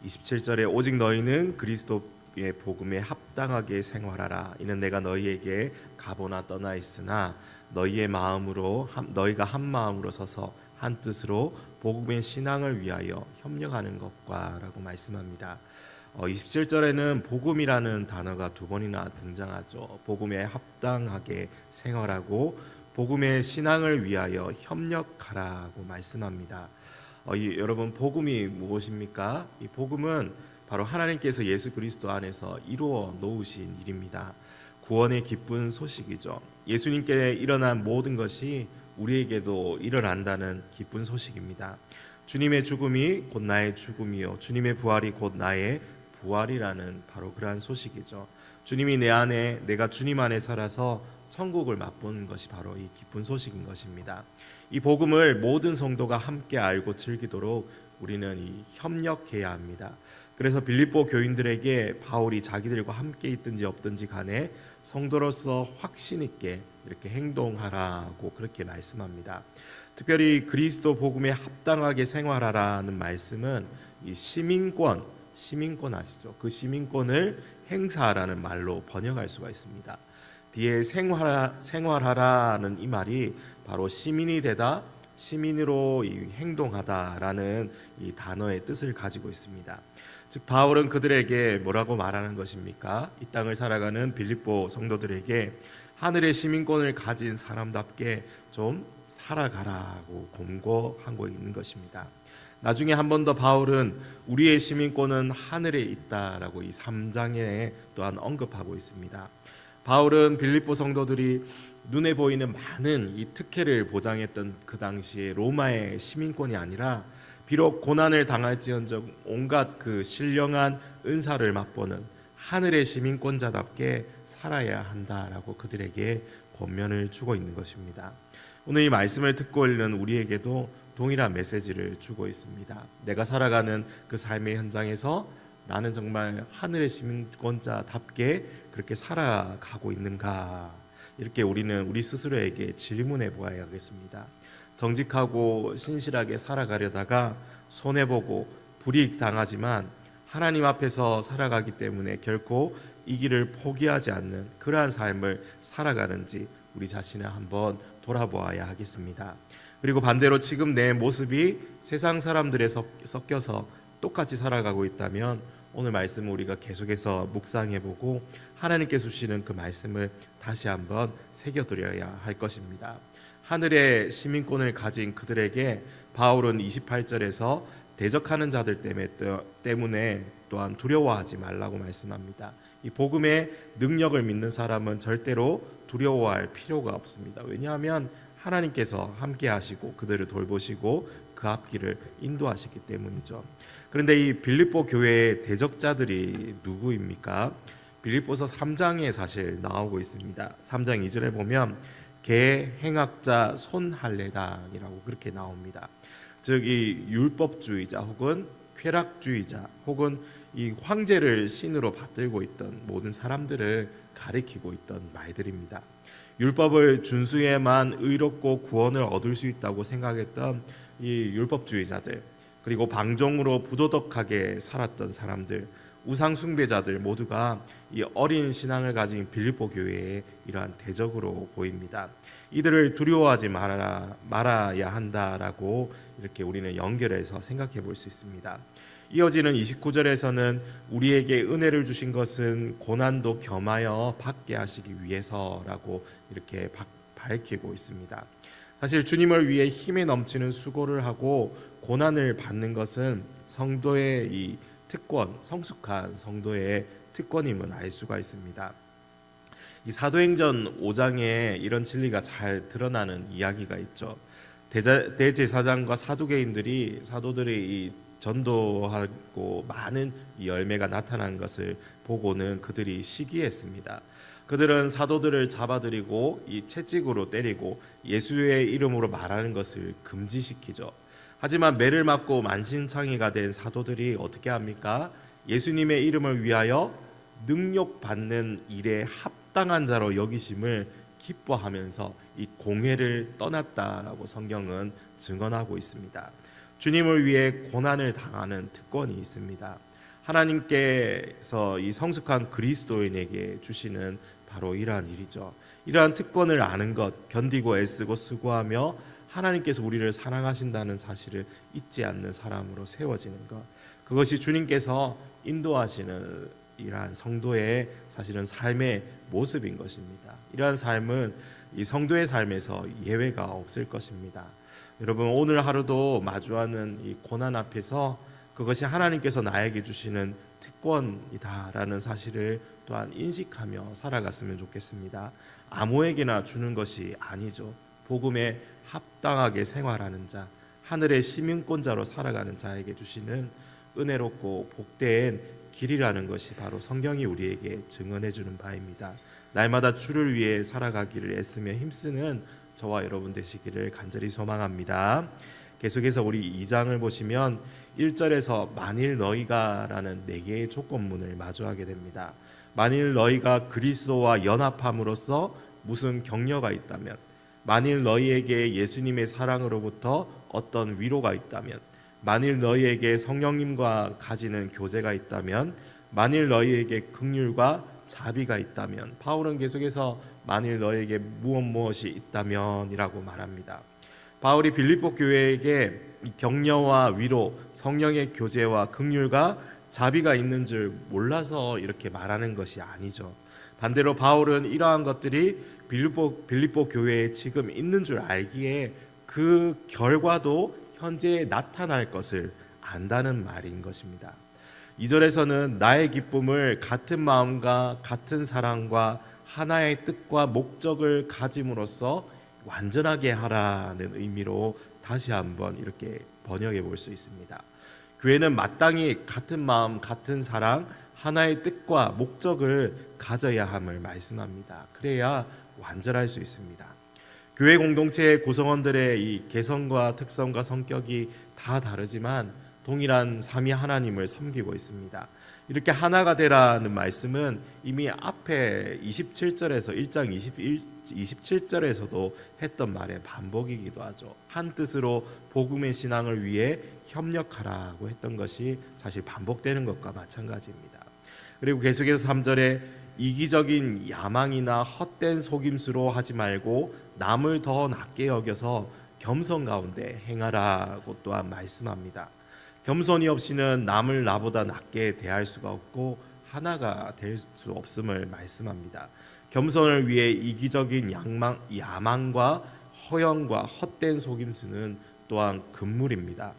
27절에 오직 너희는 그리스도의 복음에 합당하게 생활하라. 이는 내가 너희에게 가보나 떠나 있으나 너희가 한 마음으로 서서 한 뜻으로 복음의 신앙을 위하여 협력하는 것과라고 말씀합니다. 27절에는 복음이라는 단어가 두 번이나 등장하죠. 복음에 합당하게 생활하고 복음의 신앙을 위하여 협력하라고 말씀합니다. 여러분, 복음이 무엇입니까? 이 복음은 바로 하나님께서 예수 그리스도 안에서 이루어 놓으신 일입니다. 구원의 기쁜 소식이죠. 예수님께 일어난 모든 것이 우리에게도 일어난다는 기쁜 소식입니다. 주님의 죽음이 곧 나의 죽음이요 주님의 부활이 곧 나의 부활이라는 바로 그러한 소식이죠. 주님이 내 안에, 내가 주님 안에 살아서 천국을 맛보는 것이 바로 이 기쁜 소식인 것입니다. 이 복음을 모든 성도가 함께 알고 즐기도록 우리는 협력해야 합니다. 그래서 빌립보 교인들에게 바울이 자기들과 함께 있든지 없든지 간에 성도로서 확신 있게 이렇게 행동하라고 그렇게 말씀합니다. 특별히 그리스도 복음에 합당하게 생활하라는 말씀은 이 시민권 아시죠? 그 시민권을 행사하라는 말로 번역할 수가 있습니다. 뒤에 생활하라는 이 말이 바로 시민이 되다, 시민으로 행동하다라는 이 단어의 뜻을 가지고 있습니다. 즉 바울은 그들에게 뭐라고 말하는 것입니까? 이 땅을 살아가는 빌립보 성도들에게 하늘의 시민권을 가진 사람답게 좀 살아가라고 권고하고 있는 것입니다. 나중에 한 번 더 바울은 우리의 시민권은 하늘에 있다라고 이 3장에 또한 언급하고 있습니다. 바울은 빌립보 성도들이 눈에 보이는 많은 이 특혜를 보장했던 그 당시에 로마의 시민권이 아니라 비록 고난을 당할지언정 온갖 그 신령한 은사를 맛보는 하늘의 시민권자답게 살아야 한다라고 그들에게 권면을 주고 있는 것입니다. 오늘 이 말씀을 듣고 있는 우리에게도 동일한 메시지를 주고 있습니다. 내가 살아가는 그 삶의 현장에서 나는 정말 하늘의 시민권자답게 그렇게 살아가고 있는가? 이렇게 우리는 우리 스스로에게 질문해 보아야겠습니다. 정직하고 신실하게 살아가려다가 손해보고 불이익 당하지만 하나님 앞에서 살아가기 때문에 결코 이 길을 포기하지 않는 그러한 삶을 살아가는지 우리 자신을 한번 돌아보아야 하겠습니다. 그리고 반대로 지금 내 모습이 세상 사람들에 섞여서 똑같이 살아가고 있다면 오늘 말씀을 우리가 계속해서 묵상해보고 하나님께서 주시는 그 말씀을 다시 한번 새겨드려야 할 것입니다. 하늘의 시민권을 가진 그들에게 바울은 28절에서 대적하는 자들 때문에 또한 두려워하지 말라고 말씀합니다. 이 복음의 능력을 믿는 사람은 절대로 두려워할 필요가 없습니다. 왜냐하면 하나님께서 함께 하시고 그들을 돌보시고 그 앞길을 인도하시기 때문이죠. 그런데 이 빌립보 교회의 대적자들이 누구입니까? 빌립보서 3장에 사실 나오고 있습니다. 3장 2절에 보면 개 행악자 손할례당이라고 그렇게 나옵니다. 즉 이 율법주의자 혹은 쾌락주의자 혹은 이 황제를 신으로 받들고 있던 모든 사람들을 가리키고 있던 말들입니다. 율법을 준수해야만 의롭고 구원을 얻을 수 있다고 생각했던 이 율법주의자들, 그리고 방종으로 부도덕하게 살았던 사람들, 우상 숭배자들 모두가 이 어린 신앙을 가진 빌립보 교회의 이러한 대적으로 보입니다. 이들을 두려워하지 말아야 한다라고 이렇게 우리는 연결해서 생각해 볼 수 있습니다. 이어지는 29절에서는 우리에게 은혜를 주신 것은 고난도 겸하여 받게 하시기 위해서라고 이렇게 밝히고 있습니다. 사실 주님을 위해 힘에 넘치는 수고를 하고 고난을 받는 것은 성도의 이 특권, 성숙한 성도의 특권임을 알 수가 있습니다. 이 사도행전 5장에 이런 진리가 잘 드러나는 이야기가 있죠. 대제사장과 사두개인들이 사도들의 이 전도하고 많은 이 열매가 나타난 것을 보고는 그들이 시기했습니다. 그들은 사도들을 잡아들이고 이 채찍으로 때리고 예수의 이름으로 말하는 것을 금지시키죠. 하지만 매를 맞고 만신창이가 된 사도들이 어떻게 합니까? 예수님의 이름을 위하여 능욕받는 일에 합당한 자로 여기심을 기뻐하면서 이 공회를 떠났다라고 성경은 증언하고 있습니다. 주님을 위해 고난을 당하는 특권이 있습니다. 하나님께서 이 성숙한 그리스도인에게 주시는 바로 이러한 일이죠. 이러한 특권을 아는 것, 견디고 애쓰고 수고하며 하나님께서 우리를 사랑하신다는 사실을 잊지 않는 사람으로 세워지는 것, 그것이 주님께서 인도하시는 이러한 성도의 사실은 삶의 모습인 것입니다. 이러한 삶은 이 성도의 삶에서 예외가 없을 것입니다. 여러분, 오늘 하루도 마주하는 이 고난 앞에서 그것이 하나님께서 나에게 주시는 특권이다라는 사실을 또한 인식하며 살아갔으면 좋겠습니다. 아무에게나 주는 것이 아니죠. 복음에 합당하게 생활하는 자, 하늘의 시민권자로 살아가는 자에게 주시는 은혜롭고 복된 길이라는 것이 바로 성경이 우리에게 증언해 주는 바입니다. 날마다 주를 위해 살아가기를 애쓰며 힘쓰는 저와 여러분 되시기를 간절히 소망합니다. 계속해서 우리 2장을 보시면 1절에서 만일 너희가라는 4개의 조건문을 마주하게 됩니다. 만일 너희가 그리스도와 연합함으로써 무슨 격려가 있다면, 만일 너희에게 예수님의 사랑으로부터 어떤 위로가 있다면, 만일 너희에게 성령님과 가지는 교제가 있다면, 만일 너희에게 긍휼과 자비가 있다면, 바울은 계속해서 만일 너희에게 무엇이 있다면이라고 말합니다. 바울이 빌립보 교회에게 격려와 위로, 성령의 교제와 긍휼과 자비가 있는 줄 몰라서 이렇게 말하는 것이 아니죠. 반대로 바울은 이러한 것들이 빌립보 교회에 지금 있는 줄 알기에 그 결과도 현재 나타날 것을 안다는 말인 것입니다. 2절에서는 나의 기쁨을 같은 마음과 같은 사랑과 하나의 뜻과 목적을 가짐으로써 완전하게 하라는 의미로 다시 한번 이렇게 번역해 볼 수 있습니다. 교회는 마땅히 같은 마음, 같은 사랑, 하나의 뜻과 목적을 가져야 함을 말씀합니다. 그래야 완전할 수 있습니다. 교회 공동체의 구성원들의 이 개성과 특성과 성격이 다 다르지만 동일한 삼위 하나님을 섬기고 있습니다. 이렇게 하나가 되라는 말씀은 이미 앞에 27절에서 1장 27절에서도 했던 말의 반복이기도 하죠. 한 뜻으로 복음의 신앙을 위해 협력하라고 했던 것이 사실 반복되는 것과 마찬가지입니다. 그리고 계속해서 3절에 이기적인 야망이나 헛된 속임수로 하지 말고 남을 더 낮게 여겨서 겸손 가운데 행하라고 또한 말씀합니다. 겸손이 없이는 남을 나보다 낮게 대할 수가 없고 하나가 될 수 없음을 말씀합니다. 겸손을 위해 이기적인 야망과 허영과 헛된 속임수는 또한 금물입니다.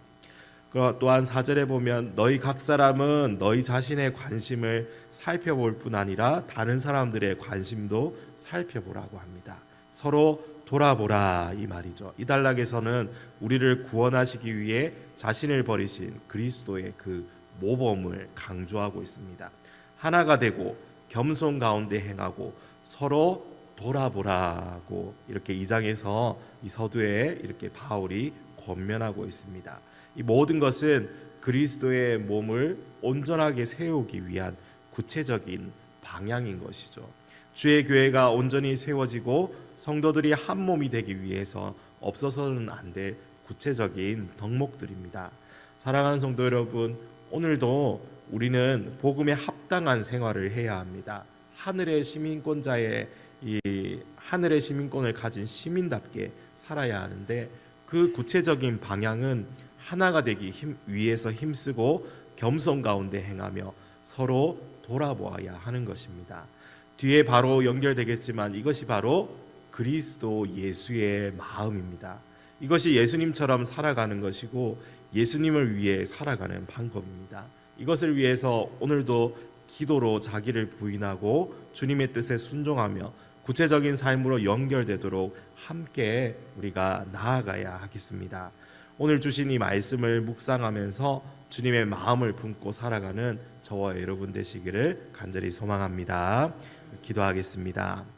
또한 4절에 보면 너희 각 사람은 너희 자신의 관심을 살펴볼 뿐 아니라 다른 사람들의 관심도 살펴보라고 합니다. 서로 돌아보라 이 말이죠. 이 단락에서는 우리를 구원하시기 위해 자신을 버리신 그리스도의 그 모범을 강조하고 있습니다. 하나가 되고 겸손 가운데 행하고 서로 돌아보라고 이렇게 2장에서 이 서두에 이렇게 바울이 권면하고 있습니다. 이 모든 것은 그리스도의 몸을 온전하게 세우기 위한 구체적인 방향인 것이죠. 주의 교회가 온전히 세워지고 성도들이 한 몸이 되기 위해서 없어서는 안 될 구체적인 덕목들입니다. 사랑하는 성도 여러분, 오늘도 우리는 복음에 합당한 생활을 해야 합니다. 하늘의 시민권자의 이 하늘의 시민권을 가진 시민답게 살아야 하는데 그 구체적인 방향은 하나가 되기 위해서 힘쓰고 겸손 가운데 행하며 서로 돌아보아야 하는 것입니다. 뒤에 바로 연결되겠지만 이것이 바로 그리스도 예수의 마음입니다. 이것이 예수님처럼 살아가는 것이고 예수님을 위해 살아가는 방법입니다. 이것을 위해서 오늘도 기도로 자기를 부인하고 주님의 뜻에 순종하며 구체적인 삶으로 연결되도록 함께 우리가 나아가야 하겠습니다. 오늘 주신 이 말씀을 묵상하면서 주님의 마음을 품고 살아가는 저와 여러분 되시기를 간절히 소망합니다. 기도하겠습니다.